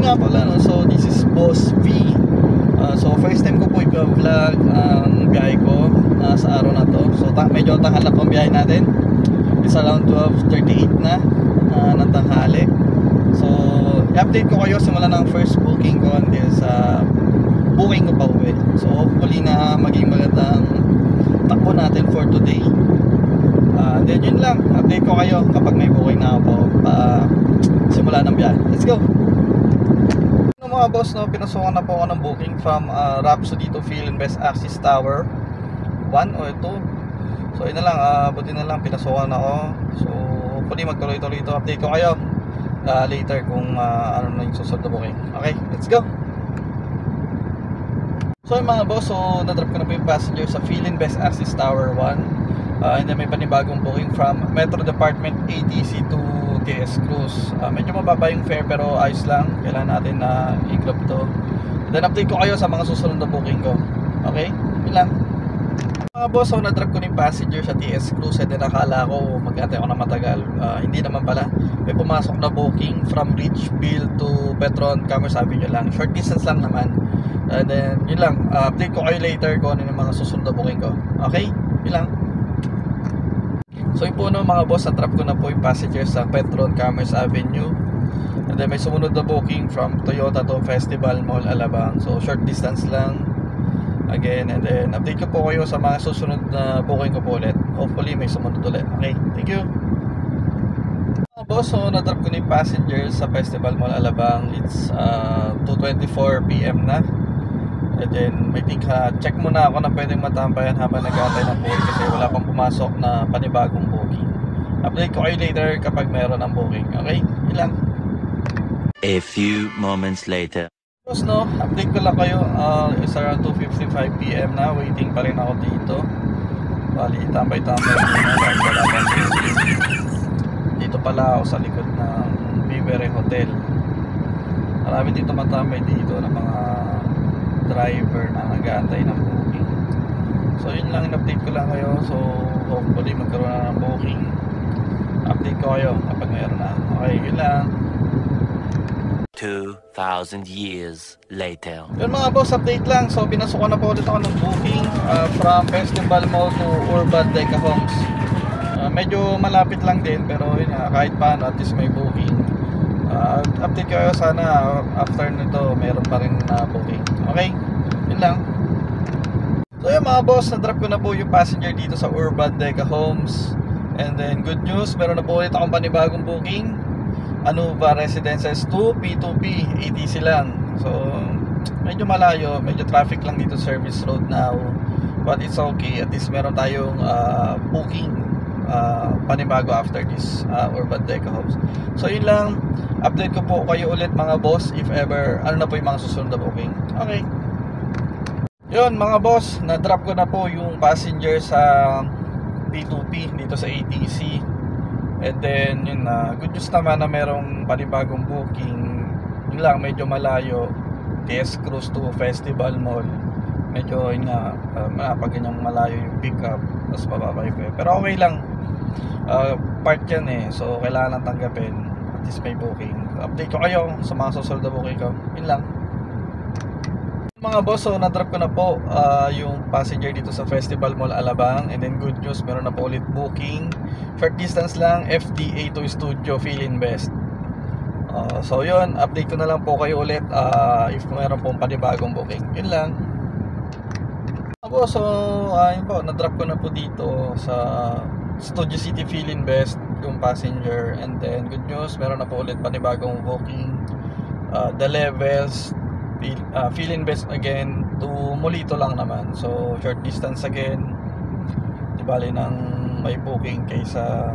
nga pala, no? So this is Boss V. So first time ko po i-vlog ang biyahe ko sa araw na to. So medyo tanghal na pang biyahe natin. It's around 12:38 na ng tanghali. So i-update ko kayo simula ng first booking ko until sa booking ko pa uwi. So hopefully na maging magandang takbo natin for today. Then yun lang, update ko kayo kapag may booking na ako simula ng biyahe. Let's go! Mga boss, no, pinasukan na po ako ng booking from Rhapsody to Philinvest Axis Tower 1 o 2. So yun na lang, buti na lang pinasukan ako. So hopefully magtuloy-tuloy ito. Update ko kayo later kung ano na yung susunod na booking. Okay, let's go! So yung mga boss, so na-drop ko na po yung passenger sa Philinvest Axis Tower 1. And then may panibagong booking from Metro Department ATC to TS Cruz. Medyo mababa yung fare pero ayos lang. Kailangan natin na i-grab to. Then update ko kayo sa mga susunod na booking ko. Okay? Yun lang. Mga boss, so na-drop ko yung passenger sa TS Cruz. And then nakala ko mag-antay ako na matagal. Hindi naman pala. May pumasok na booking from Richville to Petron Commerce Avenue lang. Short distance lang naman. And then yun lang. Update ko kayo later kung ano yung mga susunod na booking ko. Okay? Yun lang. So yun po, no, mga boss, na-trap ko na po yung passengers sa Petron Commerce Avenue. And then may sumunod na booking from Toyota to Festival Mall Alabang. So short distance lang. Again, and then update ko po kayo sa mga susunod na booking ko po ulit. Hopefully may sumunod ulit. Okay, thank you. Mga boss, so na-trap ko na yung passengers sa Festival Mall Alabang. It's 2:24 PM na. And then may think check muna ako na pwedeng matampayan habang nag-aantay ng booking kasi wala pang pumasok na panibagong booking. Update ko kayo later kapag meron ng booking. Okay? Ilang. A few moments later. Tapos no, update ko lang kayo. It's around 2:55 PM na. Waiting pa rin ako dito. Bali, tambay-tambay dito pala ako sa likod ng Vivere Hotel. Marami dito matambay dito ng mga driver na nag-aantay ng booking. So yun lang, in-update ko lang kayo. So hopefully magkaroon na ng booking. Update ko kayo kapag mayroon na. Okay, yun lang. 2,000 years later. Yun mga boss, update lang. So pinasukan na po ulit ako ng booking from Festival Mall to Urban Deca Homes. Medyo malapit lang din pero yun, kahit paano at least may booking. Update kayo sana after nito meron pa rin booking. Okay, yun lang. So yun mga boss, na-drop ko na po yung passenger dito sa Urban Deca Homes. And then good news, meron na po ulit akong panibagong booking. Anuva Residences 2 P2P ATC lang. So medyo malayo, medyo traffic lang dito service road now. But it's okay, at least meron tayong booking panibago after this Urban Deca Homes. So yun lang, update ko po kayo ulit mga boss if ever ano na po yung mga susunod na booking. Okay, yun mga boss, na-drop ko na po yung passenger sa P2P dito sa ATC. And then yun, good news naman na merong panibagong booking. Yun lang, medyo malayo, TS Cruz to Festival Mall. Medyo yun nga, pag ganyang malayo yung pick up, tapos mababa yung fare. Pero okay lang, part yan eh, so kailangan lang tanggapin. At least may booking. Update ko kayo sa mga susunod na booking ko. Yun lang. Mga boss, so na-drop ko na po yung passenger dito sa Festival Mall Alabang. And then good news, meron na po ulit booking. Short distance lang, FDA to Studio Philinvest. So yun, update ko na lang po kayo ulit if meron pong panibagong booking. Yun lang. So ayun po, na-drop ko na po dito sa Studio City Philinvest yung passenger. And then good news, meron na po ulit panibagong booking. The levels Philinvest again to Molito lang naman. So short distance again. Di bali nang may booking kaysa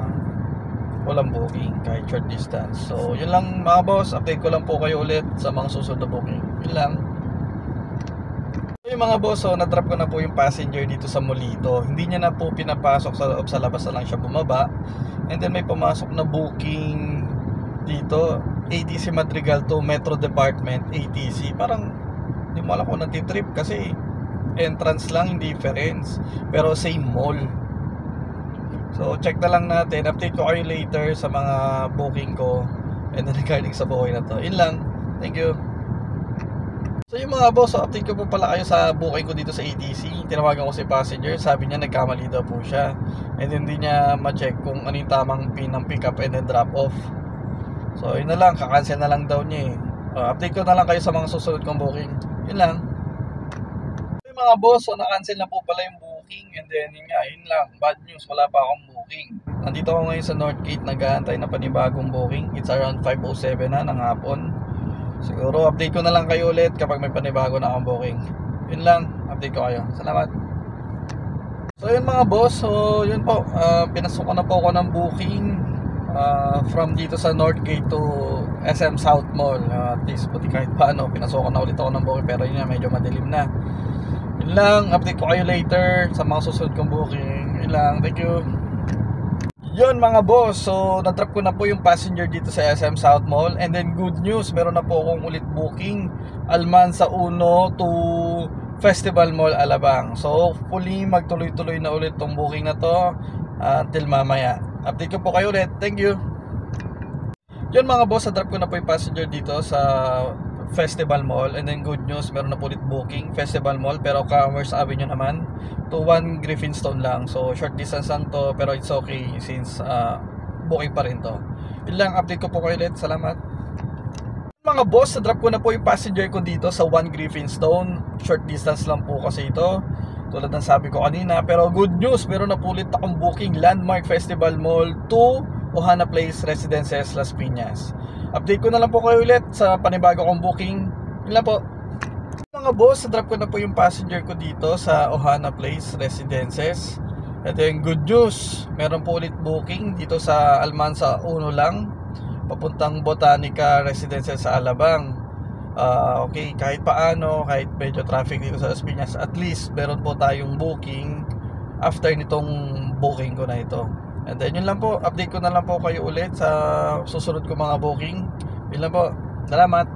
walang booking kahit short distance. So yun lang mga boss, update ko lang po kayo ulit sa mga susunod na booking. Yun lang. So yung mga boss, so na-drop ko na po yung passenger dito sa Molito. Hindi niya na po pinapasok sa loob, sa labas na lang siya bumaba. And then may pumasok na booking dito, ATC Madrigal to Metro Department ATC. Parang hindi mo alam kung nagtitrip kasi entrance lang, hindi difference, pero same mall. So check na lang natin, update ko kayo later sa mga booking ko and then regarding sa booking na to. Yun lang, Thank you. So yung mga boss, update ko po pala kayo sa booking ko dito sa ATC. Tinawagan ko si passenger, sabi niya nagkamali daw po siya. And hindi niya ma-check kung ano yung tamang pin ng pick up and then drop off. So yun na lang, kakancel na lang daw niya update ko na lang kayo sa mga susunod kong booking. Yun lang. So yung mga boss, so na-cancel na po pala yung booking. And then yun lang, bad news, wala pa akong booking. Nandito ako ngayon sa Northgate, nag-aantay na panibagong booking. It's around 5:07 na ng hapon. Siguro update ko na lang kayo ulit kapag may panibago na akong booking. Yun lang, update ko kayo. Salamat. So yun mga boss, so yun po, pinasok ko na po ako ng booking from dito sa Northgate to SM South Mall. At least buti kahit paano, pinasok ko na ulit ako ng booking, pero yun na, medyo madilim na. Yun lang, update ko kayo later sa mga susunod kong booking. Yun lang, thank you. Yun mga boss, so na-drop ko na po yung passenger dito sa SM South Mall. And then good news, meron na po akong ulit booking Almansa 1 to Festival Mall Alabang. So hopefully magtuloy-tuloy na ulit tong booking na to until mamaya. Update ko po kayo ulit, thank you. Yun mga boss, na-drop ko na po yung passenger dito sa Festival Mall. And then good news, meron na po ulit booking Festival Mall, pero Commerce Avenue naman to 1 Griffinstone lang. So short distance lang to, pero it's okay since booking pa rin to. Yun lang, update ko po kayo ulit. Salamat. Mga boss, na-drop ko na po yung passenger ko dito sa 1 Griffinstone. Short distance lang po kasi ito, tulad ng sabi ko kanina. Pero good news, meron na po ulit akong booking Landmark Festival Mall to Ohana Place Residences Las Piñas. Update ko na lang po kayo ulit sa panibago kong booking. Yun lang po. Mga boss, na-drop ko na po yung passenger ko dito sa Ohana Place Residences. And then good news, meron po ulit booking dito sa Almansa 1 lang, papuntang Botanica Residences sa Alabang. Okay, kahit paano, kahit medyo traffic dito sa Las Piñas, at least meron po tayong booking after nitong booking ko na ito. And then yun lang po, update ko na lang po kayo ulit sa susunod ko mga booking. Yun lang po, salamat.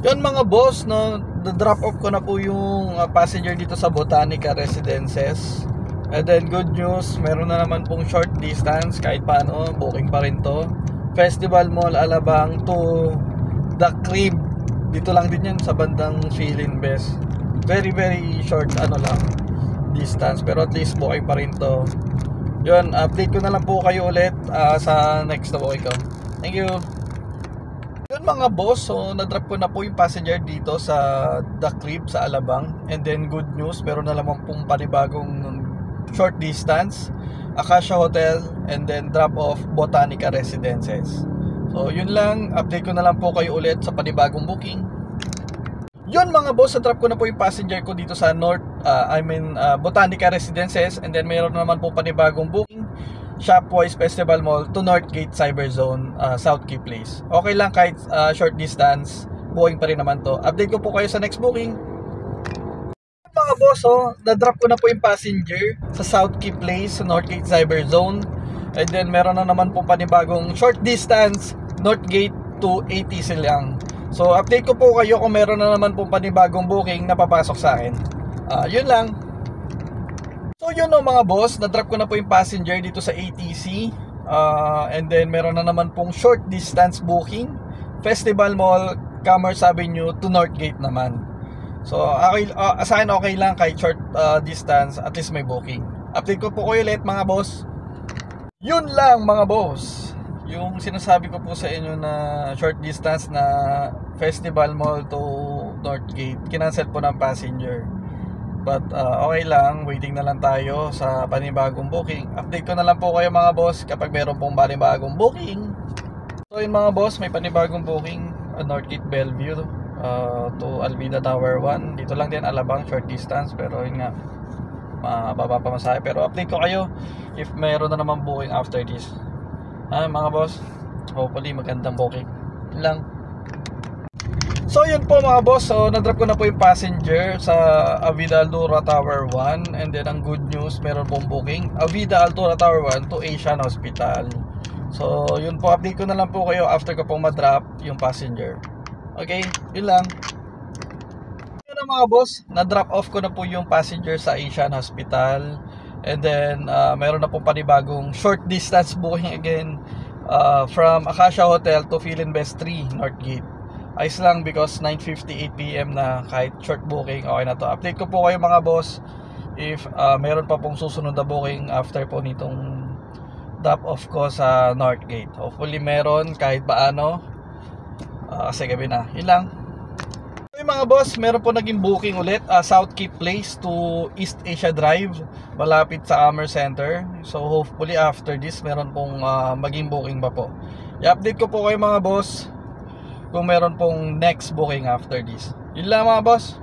Yun mga boss, no, drop off ko na po yung passenger dito sa Botanica Residences. And then good news, meron na naman pong short distance, kahit paano, booking pa rin to. Festival Mall Alabang to The Crib. Dito lang din yan sa bandang Philin Best. Very short lang distance, pero at least booking pa rin to. Yun, update ko na lang po kayo ulit sa next na booking ko. Thank you. Yun mga boss, so na-drop ko na po yung passenger dito sa The Crib sa Alabang. And then good news, meron na naman pong panibagong short distance, Acacia Hotel, and then drop off Botanica Residences. So yun lang, update ko na lang po kayo ulit sa panibagong booking. Yun mga boss, na-drop ko na po yung passenger ko dito sa Botanica Residences. And then mayroon naman po panibagong booking Shopwise Festival Mall to Northgate Cyberzone, South Key Place. Okay lang kahit short distance, booking pa rin naman to. Update ko po kayo sa next booking. Mga boss, na-drop ko na po yung passenger sa South Key Place, sa Northgate Cyberzone. And then meron na naman po panibagong short distance, Northgate to ATC lang. So update ko po kayo kung meron na naman po panibagong booking na papasok sa akin. Yun lang. So yun mga boss, na-drop ko na po yung passenger dito sa ATC. And then meron na naman pong short distance booking, Festival Mall, Commerce Avenue to Northgate naman. So sa akin okay lang kahit short distance, at least may booking. Update ko po kayo ulit mga boss. Yun lang mga boss, yung sinasabi ko po sa inyo na short distance na Festival Mall to Northgate, kinancel po ng passenger. But okay lang, waiting na lang tayo sa panibagong booking. Update ko na lang po kayo mga boss kapag meron pong panibagong booking. So yun mga boss, may panibagong booking Northgate Bellevue to Alvida Tower 1. Dito lang din Alabang, short distance, pero yun nga, mababa pa masahe. Pero update ko kayo if meron na naman booking after this. Mga boss, hopefully magandang booking. Yun lang. So yun po mga boss, so na-drop ko na po yung passenger sa Avida Altura Tower 1. And then ang good news, meron pong booking Avida Altura Tower 1 to Asian Hospital. So yun po, update ko na lang po kayo after ko pong ma-drop yung passenger. Okay, yun lang. Yun na mga boss, na-drop off ko na po yung passenger sa Asian Hospital. And then meron na pong panibagong short distance booking again from Acacia Hotel to Philin Best 3 Northgate. ayos lang because 9:58 PM na, kahit short booking okay na to. Update ko po kayo mga boss if meron pa pong susunod na booking after po nitong drop off ko sa North Gate. Hopefully meron kahit paano, kasi gabi na. Yun lang. Okay mga boss, meron po naging booking ulit, South Keep Place to East Asia Drive, malapit sa Commerce Center. So hopefully after this meron pong maging booking pa po. I-update ko po kayo mga boss kung meron pong next booking after this. Yun lang mga boss.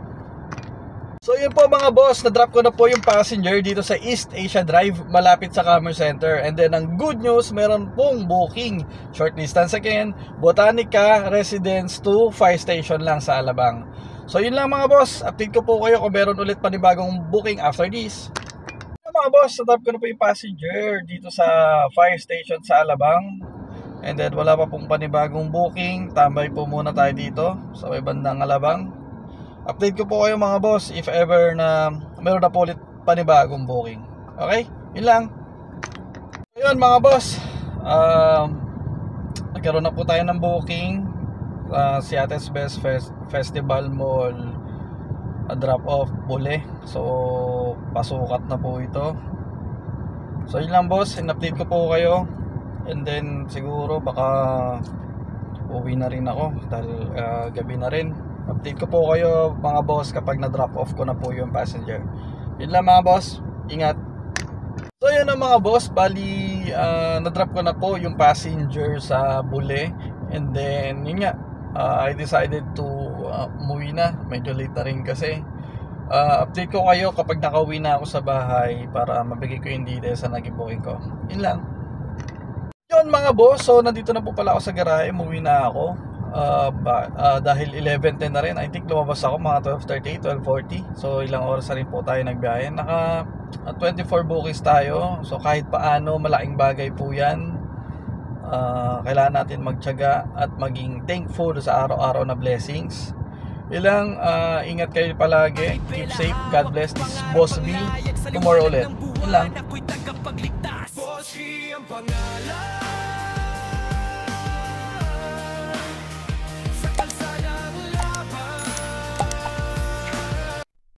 So yun po mga boss, na-drop ko na po yung passenger dito sa East Asia Drive, malapit sa Commerce Center. And then ang good news, meron pong booking. Short distance again, Botanica Residence to Fire Station lang sa Alabang. So yun lang mga boss, update ko po kayo kung meron ulit panibagong booking after this. Mga boss, na-drop ko na po yung passenger dito sa Fire Station sa Alabang. And then wala pa pong panibagong booking, tambay po muna tayo dito sa may bandang Alabang. Update ko po kayo mga boss if ever na meron na po ulit panibagong booking. Okay? Yun lang. Ayun mga boss, nagkaroon na po tayo ng booking, Seattle's Best Festival Mall, drop off Bule. So pasukat na po ito. So yun lang boss, in-update ko po kayo. And then siguro baka uwi na rin ako dahil gabi na rin. Update ko po kayo mga boss kapag na-drop off ko na po yung passenger. Yun lang mga boss, ingat. So yun na mga boss, bali na-drop ko na po yung passenger sa Bule. And then yun nga, I decided to umuwi na, medyo late na rin kasi. Update ko kayo kapag nakauwi na ako sa bahay para mabigay ko yung details sa naging booking ko. Yun lang. Yun mga boss, so nandito na po pala ako sa garahe, umuwi na ako. Dahil 11:10 na rin, I think lumabas ako mga 12:38, 12:40. So ilang oras na rin po tayo nagbiyahe. Naka 24 bookings tayo. So kahit paano, malaking bagay po yan. Kailangan natin magtiyaga at maging thankful sa araw-araw na blessings. Ilang ingat kayo palagi, keep safe, God bless. This is Boss B, tomorrow ulit. Ilang